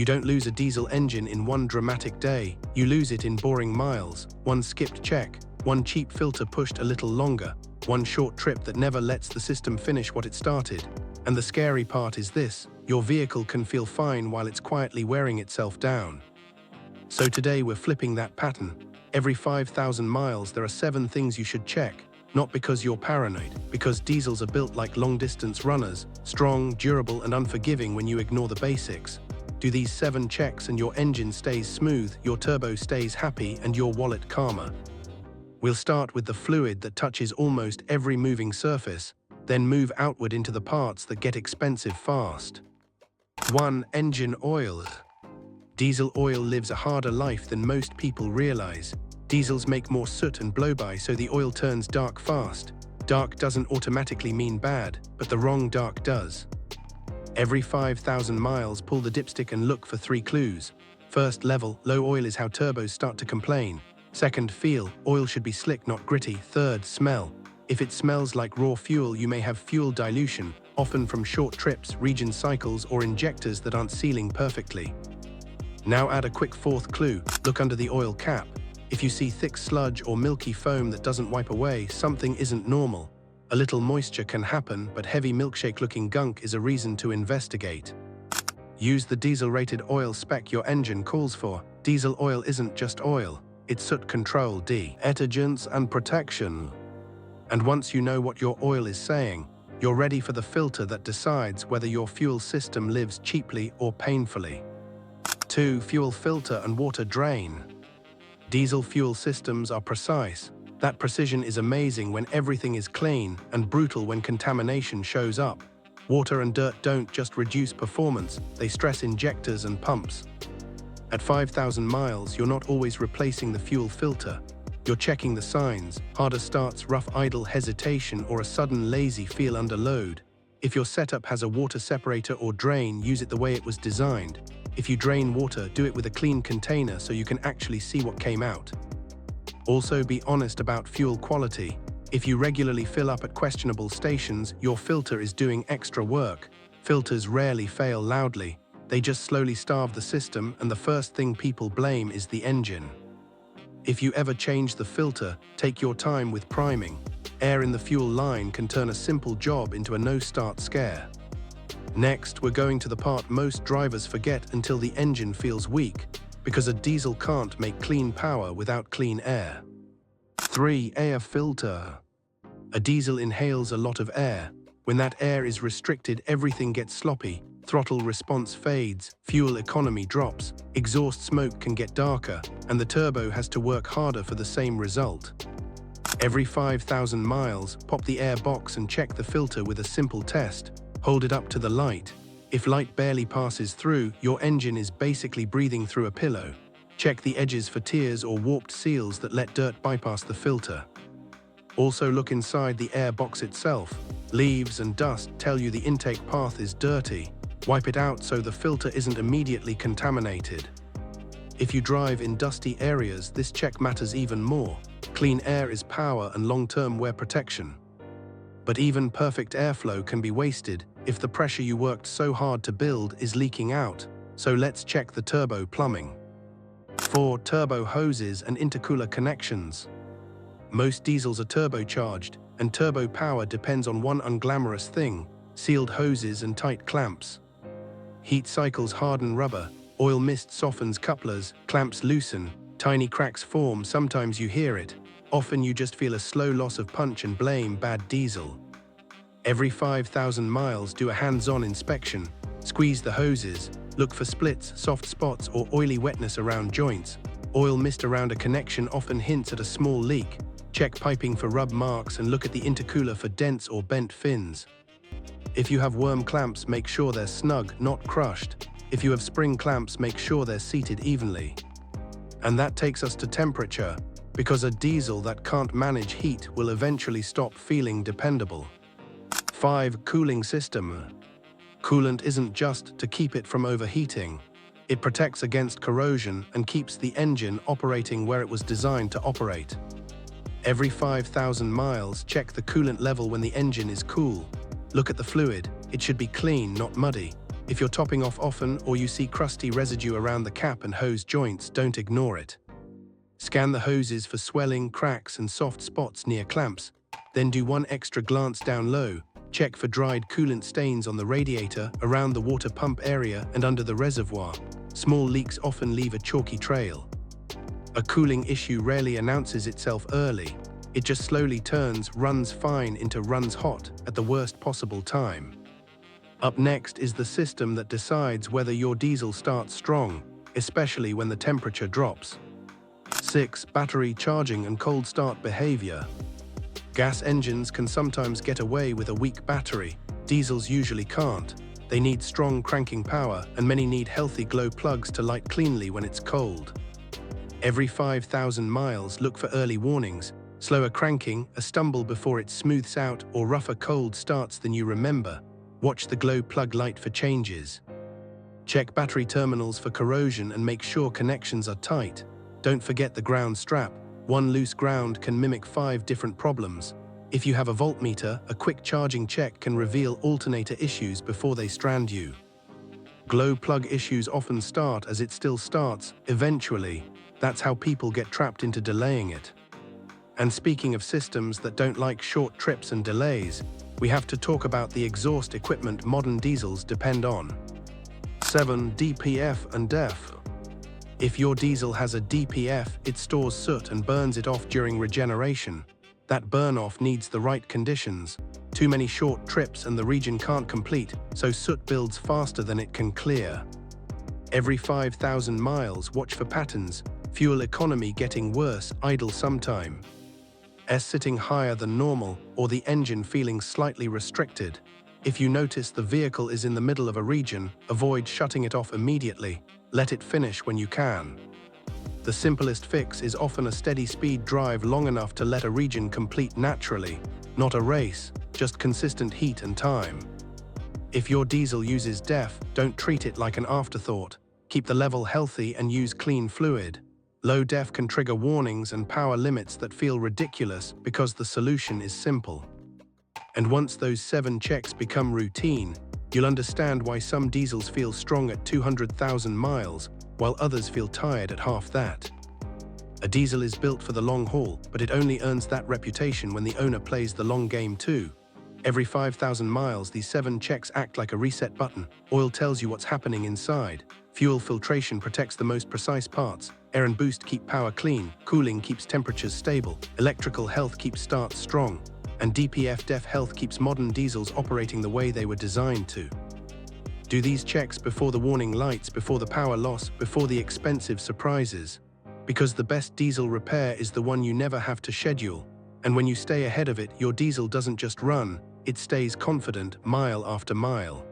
You don't lose a diesel engine in one dramatic day, you lose it in boring miles, one skipped check, one cheap filter pushed a little longer, one short trip that never lets the system finish what it started. And the scary part is this: your vehicle can feel fine while it's quietly wearing itself down. So today we're flipping that pattern. Every 5,000 miles there are 7 things you should check, not because you're paranoid, because diesels are built like long-distance runners, strong, durable, and unforgiving when you ignore the basics. Do these 7 checks and your engine stays smooth, your turbo stays happy, and your wallet calmer. We'll start with the fluid that touches almost every moving surface, then move outward into the parts that get expensive fast. 1. Engine oil. Diesel oil lives a harder life than most people realize. Diesels make more soot and blow-by, so the oil turns dark fast. Dark doesn't automatically mean bad, but the wrong dark does. Every 5,000 miles, pull the dipstick and look for 3 clues. First, level, low oil is how turbos start to complain. Second, feel, oil should be slick, not gritty. Third, smell. If it smells like raw fuel, you may have fuel dilution, often from short trips, regen cycles, or injectors that aren't sealing perfectly. Now add a quick 4th clue, look under the oil cap. If you see thick sludge or milky foam that doesn't wipe away, something isn't normal. A little moisture can happen, but heavy milkshake-looking gunk is a reason to investigate. Use the diesel-rated oil spec your engine calls for. Diesel oil isn't just oil, it's soot control, detergents, and protection. And once you know what your oil is saying, you're ready for the filter that decides whether your fuel system lives cheaply or painfully. 2. Fuel filter and water drain. Diesel fuel systems are precise. That precision is amazing when everything is clean, and brutal when contamination shows up. Water and dirt don't just reduce performance, they stress injectors and pumps. At 5,000 miles, you're not always replacing the fuel filter. You're checking the signs: harder starts, rough idle, hesitation, or a sudden lazy feel under load. If your setup has a water separator or drain, use it the way it was designed. If you drain water, do it with a clean container so you can actually see what came out. Also, be honest about fuel quality. If you regularly fill up at questionable stations, your filter is doing extra work. Filters rarely fail loudly. They just slowly starve the system, and the first thing people blame is the engine. If you ever change the filter, take your time with priming. Air in the fuel line can turn a simple job into a no-start scare. Next, we're going to the part most drivers forget until the engine feels weak, because a diesel can't make clean power without clean air. 3. Air filter. A diesel inhales a lot of air. When that air is restricted, everything gets sloppy. Throttle response fades, fuel economy drops, exhaust smoke can get darker, and the turbo has to work harder for the same result. Every 5,000 miles, pop the air box and check the filter with a simple test. Hold it up to the light. If light barely passes through, your engine is basically breathing through a pillow. Check the edges for tears or warped seals that let dirt bypass the filter. Also look inside the air box itself. Leaves and dust tell you the intake path is dirty. Wipe it out so the filter isn't immediately contaminated. If you drive in dusty areas, this check matters even more. Clean air is power and long-term wear protection. But even perfect airflow can be wasted if the pressure you worked so hard to build is leaking out. So let's check the turbo plumbing. 4. Turbo hoses and intercooler connections. Most diesels are turbocharged, and turbo power depends on one unglamorous thing: sealed hoses and tight clamps. Heat cycles harden rubber, oil mist softens couplers, clamps loosen, tiny cracks form. Sometimes you hear it. Often you just feel a slow loss of punch and blame bad diesel. Every 5,000 miles, do a hands-on inspection. Squeeze the hoses, look for splits, soft spots, or oily wetness around joints. Oil mist around a connection often hints at a small leak. Check piping for rub marks and look at the intercooler for dents or bent fins. If you have worm clamps, make sure they're snug, not crushed. If you have spring clamps, make sure they're seated evenly. And that takes us to temperature, because a diesel that can't manage heat will eventually stop feeling dependable. 5. Cooling system. Coolant isn't just to keep it from overheating. It protects against corrosion and keeps the engine operating where it was designed to operate. Every 5,000 miles, check the coolant level when the engine is cool. Look at the fluid. It should be clean, not muddy. If you're topping off often or you see crusty residue around the cap and hose joints, don't ignore it. Scan the hoses for swelling, cracks, and soft spots near clamps. Then do one extra glance down low. Check for dried coolant stains on the radiator, around the water pump area, and under the reservoir. Small leaks often leave a chalky trail. A cooling issue rarely announces itself early. It just slowly turns runs fine into runs hot at the worst possible time. Up next is the system that decides whether your diesel starts strong, especially when the temperature drops. 6. Battery charging and cold start behavior. Gas engines can sometimes get away with a weak battery. Diesels usually can't. They need strong cranking power, and many need healthy glow plugs to light cleanly when it's cold. Every 5,000 miles, look for early warnings. Slower cranking, a stumble before it smooths out, or rougher cold starts than you remember. Watch the glow plug light for changes. Check battery terminals for corrosion and make sure connections are tight. Don't forget the ground strap. One loose ground can mimic 5 different problems. If you have a voltmeter, a quick charging check can reveal alternator issues before they strand you. Glow plug issues often start as it still starts, eventually. That's how people get trapped into delaying it. And speaking of systems that don't like short trips and delays, we have to talk about the exhaust equipment modern diesels depend on. 7. DPF and DEF. If your diesel has a DPF, it stores soot and burns it off during regeneration. That burn-off needs the right conditions. Too many short trips and the region can't complete, so soot builds faster than it can clear. Every 5,000 miles, watch for patterns. Fuel economy getting worse, idle sometime. Sitting higher than normal, or the engine feeling slightly restricted. If you notice the vehicle is in the middle of a region, avoid shutting it off immediately. Let it finish when you can. The simplest fix is often a steady speed drive long enough to let a region complete naturally. Not a race, just consistent heat and time. If your diesel uses DEF, don't treat it like an afterthought. Keep the level healthy and use clean fluid. Low DEF can trigger warnings and power limits that feel ridiculous because the solution is simple. And once those 7 checks become routine, you'll understand why some diesels feel strong at 200,000 miles, while others feel tired at half that. A diesel is built for the long haul, but it only earns that reputation when the owner plays the long game too. Every 5,000 miles, these 7 checks act like a reset button. Oil tells you what's happening inside. Fuel filtration protects the most precise parts. Air and boost keep power clean. Cooling keeps temperatures stable. Electrical health keeps starts strong. And DPF DEF health keeps modern diesels operating the way they were designed to. Do these checks before the warning lights, before the power loss, before the expensive surprises. Because the best diesel repair is the one you never have to schedule. And when you stay ahead of it, your diesel doesn't just run, it stays confident mile after mile.